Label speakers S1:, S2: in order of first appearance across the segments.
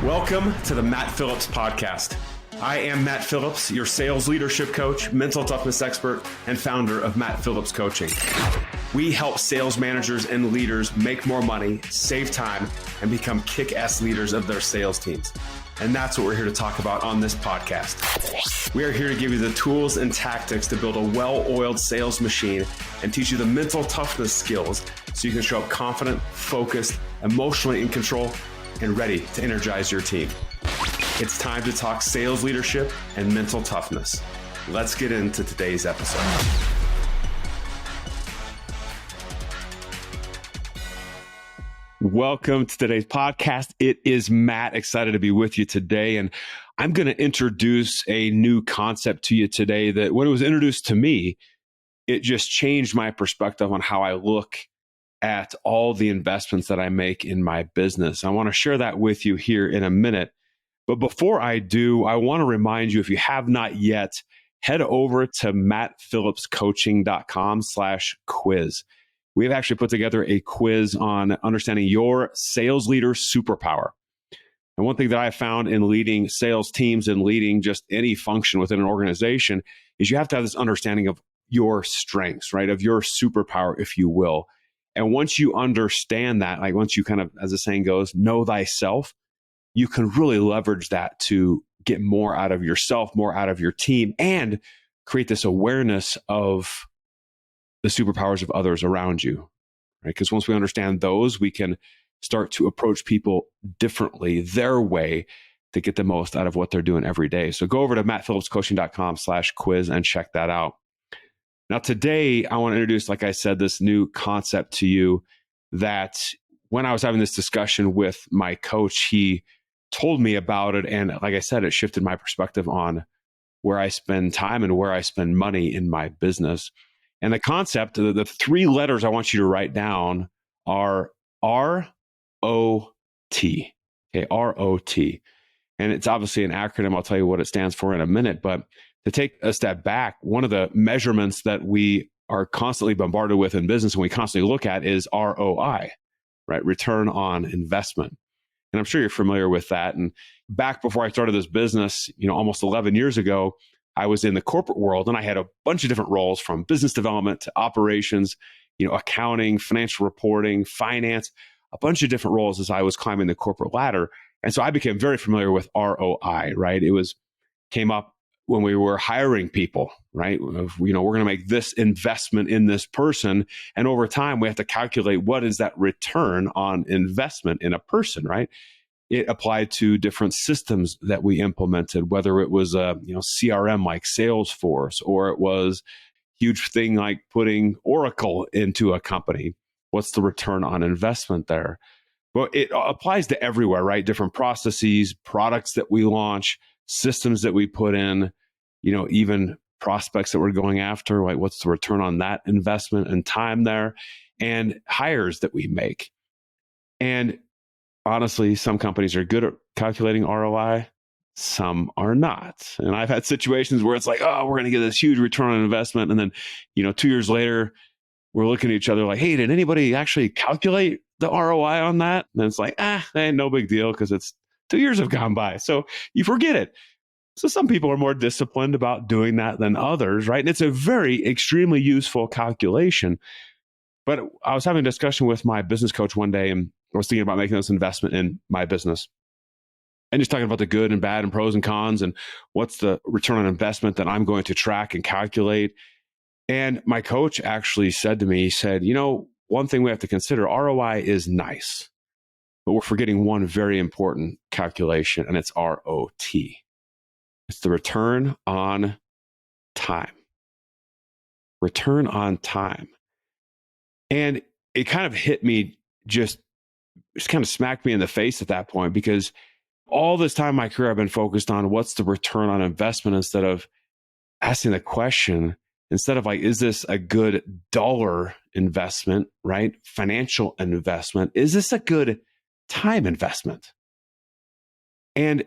S1: Welcome to the Matt Phillips Podcast. I am Matt Phillips, your sales leadership coach, mental toughness expert, and founder of Matt Phillips Coaching. We help sales managers and leaders make more money, save time, and become kick-ass leaders of their sales teams. And that's what we're here to talk about on this podcast. We are here to give you the tools and tactics to build a well-oiled sales machine and teach you the mental toughness skills so you can show up confident, focused, emotionally in control, and ready to energize your team. It's time to talk sales leadership and mental toughness. Let's get into today's episode. Welcome to today's podcast. It is Matt, excited to be with you today. And I'm going to introduce a new concept to you today that when it was introduced to me, it just changed my perspective on how I look at all the investments that I make in my business. I want to share that with you here in a minute. But before I do, I want to remind you, if you have not yet, head over to mattphillipscoaching.com/quiz. We've actually put together a quiz on understanding your sales leader superpower. And one thing that I found in leading sales teams and leading just any function within an organization is you have to have this understanding of your strengths, right? Of your superpower, if you will. And once you understand that, like once you kind of, as the saying goes, know thyself, you can really leverage that to get more out of yourself, more out of your team, and create this awareness of the superpowers of others around you, right? Because once we understand those, we can start to approach people differently, their way, to get the most out of what they're doing every day. So go over to mattphillipscoaching.com/quiz and check that out. Now, today, I want to introduce, like I said, this new concept to you that when I was having this discussion with my coach, he told me about it. And like I said, it shifted my perspective on where I spend time and where I spend money in my business. And the concept, the three letters I want you to write down are ROT. Okay, ROT. And it's obviously an acronym. I'll tell you what it stands for in a minute. But to take a step back, one of the measurements that we are constantly bombarded with in business and we constantly look at is ROI, right? Return on investment. And I'm sure you're familiar with that. And back before I started this business, almost 11 years ago, I was in the corporate world and I had a bunch of different roles from business development to operations, accounting, financial reporting, finance, a bunch of different roles as I was climbing the corporate ladder. And so I became very familiar with ROI, right? Came up when we were hiring people, right? We're going to make this investment in this person. And over time, we have to calculate what is that return on investment in a person, right? It applied to different systems that we implemented, whether it was a CRM like Salesforce, or it was a huge thing like putting Oracle into a company. What's the return on investment there? Well, it applies to everywhere, right? Different processes, products that we launch, systems that we put in, even prospects that we're going after, like what's the return on that investment and time there, and hires that we make. And honestly, some companies are good at calculating ROI, some are not. And I've had situations where it's like, oh, we're going to get this huge return on investment. And then, 2 years later, we're looking at each other like, hey, did anybody actually calculate the ROI on that? And it's like, no big deal because it's 2 years have gone by. So you forget it. So some people are more disciplined about doing that than others, right? And it's a very extremely useful calculation. But I was having a discussion with my business coach one day, and I was thinking about making this investment in my business. And just talking about the good and bad and pros and cons and what's the return on investment that I'm going to track and calculate. And my coach actually said to me, he said, one thing we have to consider, ROI is nice, but we're forgetting one very important calculation, and it's ROT. It's the return on time. Return on time. And it kind of hit me, just kind of smacked me in the face at that point, because all this time in my career, I've been focused on what's the return on investment instead of asking the question, instead of like, is this a good dollar investment, right? Financial investment. Is this a good time investment? And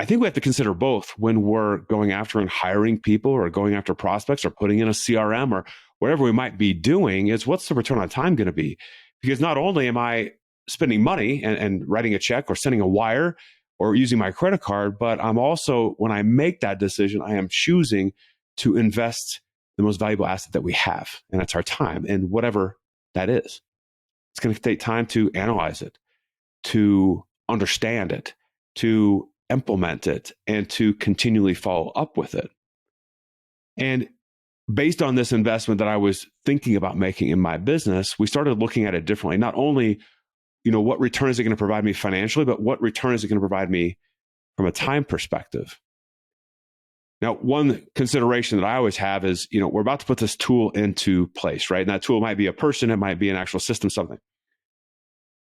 S1: I think we have to consider both when we're going after and hiring people or going after prospects or putting in a CRM or whatever we might be doing, is what's the return on time going to be? Because not only am I spending money and writing a check or sending a wire, or using my credit card, but I'm also, when I make that decision, I am choosing to invest the most valuable asset that we have, and that's our time, and whatever that is. It's going to take time to analyze it, to understand it, to implement it, and to continually follow up with it. And based on this investment that I was thinking about making in my business, we started looking at it differently. Not only, what return is it going to provide me financially, but what return is it going to provide me from a time perspective? Now, one consideration that I always have is, we're about to put this tool into place, right? And that tool might be a person, it might be an actual system, something.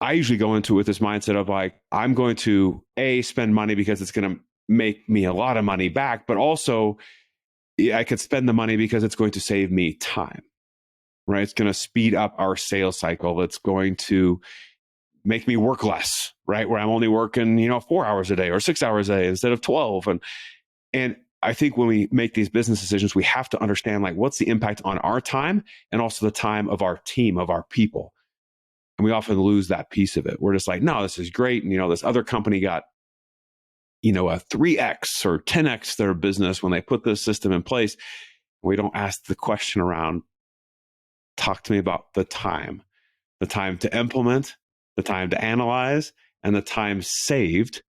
S1: I usually go into it with this mindset of like, I'm going to spend money because it's going to make me a lot of money back, but also I could spend the money because it's going to save me time, right? It's going to speed up our sales cycle. It's going to make me work less, right? Where I'm only working, 4 hours a day or 6 hours a day instead of 12. And I think when we make these business decisions, we have to understand like what's the impact on our time and also the time of our team, of our people. And we often lose that piece of it. We're just like, no, this is great. And, this other company got, a 3X or 10X their business when they put this system in place. We don't ask the question around, talk to me about the time to implement, the time to analyze, and the time saved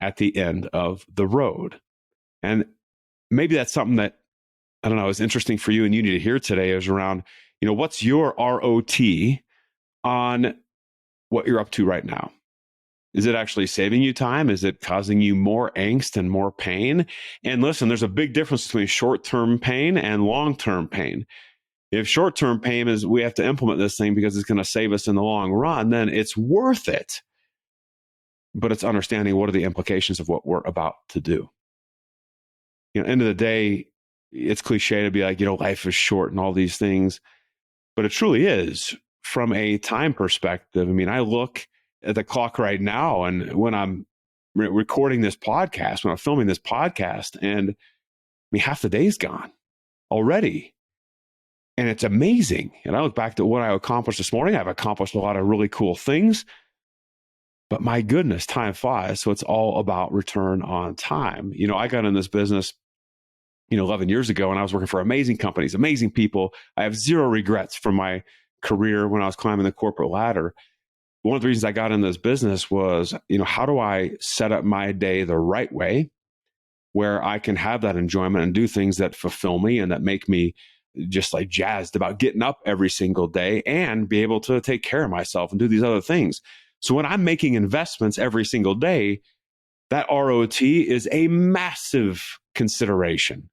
S1: at the end of the road. And maybe that's something that, I don't know, is interesting for you and you need to hear today is around, what's your ROT on what you're up to right now? Is it actually saving you time? Is it causing you more angst and more pain? And listen, there's a big difference between short-term pain and long-term pain. If short-term pain is we have to implement this thing because it's going to save us in the long run, then it's worth it. But it's understanding what are the implications of what we're about to do. End of the day, it's cliche to be like, life is short and all these things, but it truly is from a time perspective. I mean, I look at the clock right now, and when I'm recording this podcast, when I'm filming this podcast, and half the day's gone already. And it's amazing. And I look back to what I accomplished this morning. I've accomplished a lot of really cool things, but my goodness, time flies. So it's all about return on time. I got in this business, 11 years ago, and I was working for amazing companies, amazing people. I have zero regrets from my career when I was climbing the corporate ladder. One of the reasons I got in this business was, how do I set up my day the right way where I can have that enjoyment and do things that fulfill me and that make me just like jazzed about getting up every single day and be able to take care of myself and do these other things. So when I'm making investments every single day, that ROT is a massive consideration,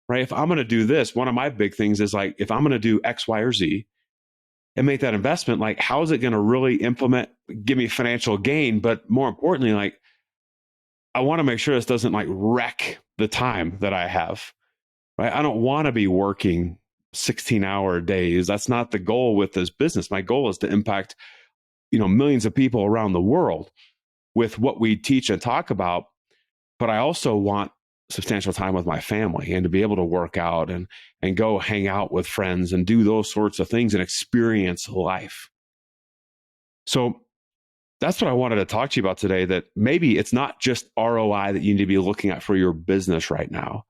S1: right? If I'm going to do this, one of my big things is like, if I'm going to do X, Y, or Z, and make that investment, like, how is it going to really give me financial gain? But more importantly, like, I want to make sure this doesn't like wreck the time that I have, right? I don't want to be working 16-hour days. That's not the goal with this business. My goal is to impact, millions of people around the world with what we teach and talk about. But I also want substantial time with my family and to be able to work out and go hang out with friends and do those sorts of things and experience life. So that's what I wanted to talk to you about today, that maybe it's not just ROI that you need to be looking at for your business right now,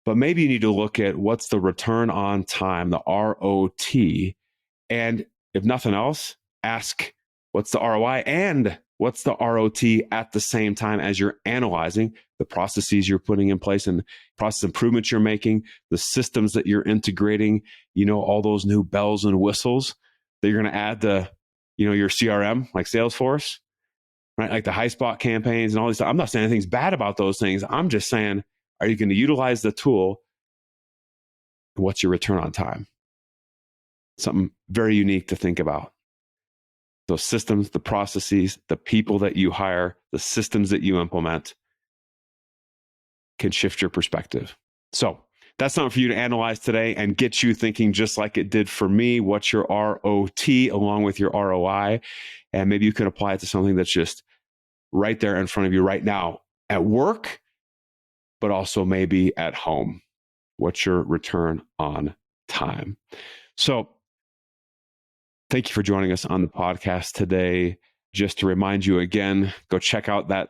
S1: but maybe you need to look at what's the return on time, the ROT. And if nothing else, ask what's the ROI and what's the ROT at the same time as you're analyzing the processes you're putting in place and process improvements you're making, the systems that you're integrating, all those new bells and whistles that you're going to add to, your CRM, like Salesforce, right? Like the high spot campaigns and all these stuff. I'm not saying anything's bad about those things. I'm just saying, are you going to utilize the tool? What's your return on time? Something very unique to think about. Those systems, the processes, the people that you hire, the systems that you implement can shift your perspective. So that's something for you to analyze today and get you thinking just like it did for me. What's your ROT along with your ROI? And maybe you can apply it to something that's just right there in front of you right now at work, but also maybe at home. What's your return on time? So thank you for joining us on the podcast today. Just to remind you again, go check out that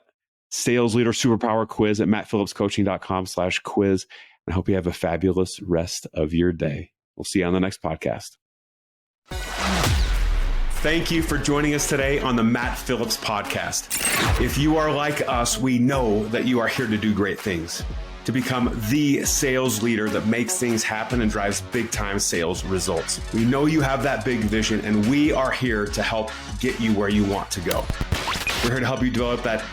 S1: Sales Leader Superpower Quiz at mattphillipscoaching.com/quiz. I hope you have a fabulous rest of your day. We'll see you on the next podcast. Thank you for joining us today on the Matt Phillips Podcast. If you are like us, we know that you are here to do great things, to become the sales leader that makes things happen and drives big-time sales results. We know you have that big vision, and we are here to help get you where you want to go. We're here to help you develop that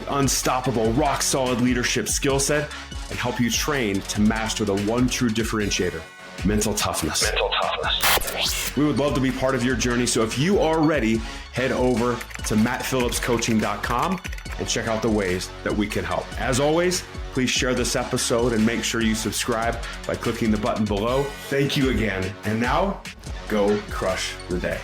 S1: unstoppable, rock-solid leadership skill set and help you train to master the one true differentiator: mental toughness. We would love to be part of your journey. So if you are ready, head over to mattphillipscoaching.com and check out the ways that we can help. As always, please share this episode and make sure you subscribe by clicking the button below. Thank you again. And now, go crush the day.